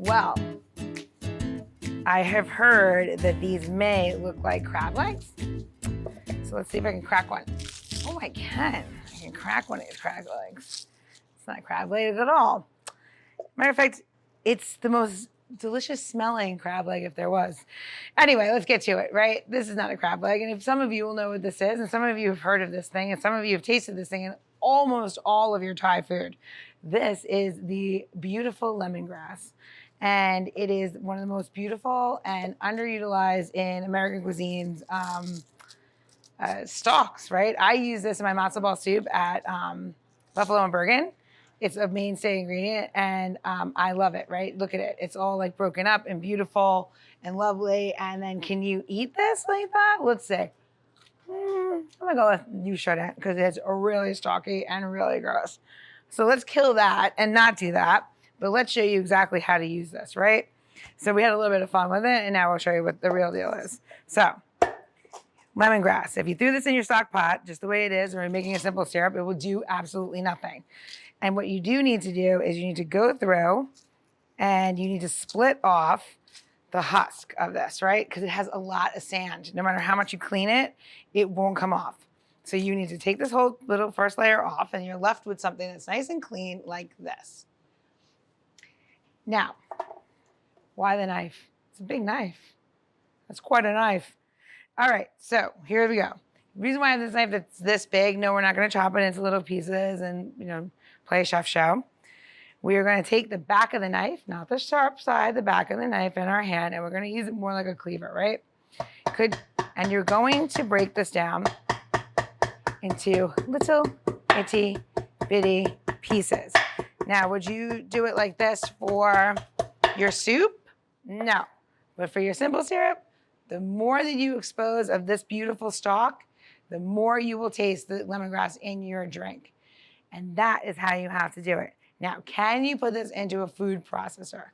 Well, I have heard that these may look like crab legs. So let's see if I can crack one. Oh, I can. I can crack one of these crab legs. It's not crab legs at all. Matter of fact, it's the most delicious smelling crab leg if there was. Anyway, let's get to it, right? This is not a crab leg. And if some of you will know what this is, and some of you have heard of this thing, and some of you have tasted this thing in almost all of your Thai food, this is the beautiful lemongrass. And it is one of the most beautiful and underutilized in American cuisines stalks, right? I use this in my matzo ball soup at Buffalo and Bergen. It's a mainstay ingredient, and I love it, right? Look at it. It's all like broken up and beautiful and lovely. And then can you eat this like that? Let's see. I'm gonna go with you shouldn't, because it's really stalky and really gross. So let's kill that and not do that. But let's show you exactly how to use this, right? So we had a little bit of fun with it, and now we'll show you what the real deal is. So, lemongrass. If you threw this in your stock pot, just the way it is, or you're making a simple syrup, it will do absolutely nothing. And what you do need to do is you need to go through and you need to split off the husk of this, right? Because it has a lot of sand. No matter how much you clean it, it won't come off. So you need to take this whole little first layer off, and you're left with something that's nice and clean like this. Now, why the knife? It's a big knife. That's quite a knife. All right, so here we go. The reason why I have this knife that's this big, no, we're not gonna chop it into little pieces and, play a chef show. We are gonna take the back of the knife, not the sharp side, the back of the knife in our hand, and we're gonna use it more like a cleaver, right? And you're going to break this down into little itty bitty pieces. Now, would you do it like this for your soup? No. But for your simple syrup, the more that you expose of this beautiful stalk, the more you will taste the lemongrass in your drink. And that is how you have to do it. Now, can you put this into a food processor?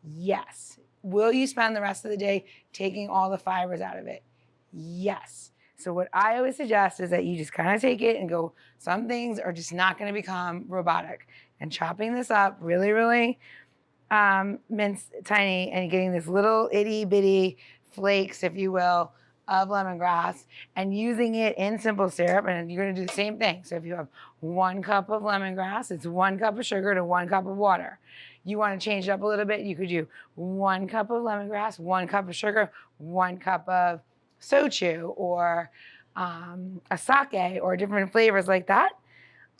Yes. Will you spend the rest of the day taking all the fibers out of it? Yes. So what I always suggest is that you just kind of take it and go, some things are just not going to become robotic. And chopping this up really, really minced tiny and getting this little itty bitty flakes, if you will, of lemongrass and using it in simple syrup. And you're going to do the same thing. So if you have 1 cup of lemongrass, it's 1 cup of sugar to 1 cup of water. You want to change it up a little bit, you could do 1 cup of lemongrass, 1 cup of sugar, 1 cup of soju or a sake or different flavors like that.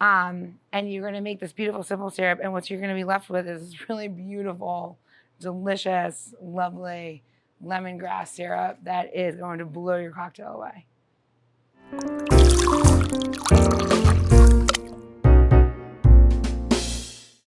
And you're going to make this beautiful simple syrup. And what you're going to be left with is this really beautiful, delicious, lovely lemongrass syrup that is going to blow your cocktail away.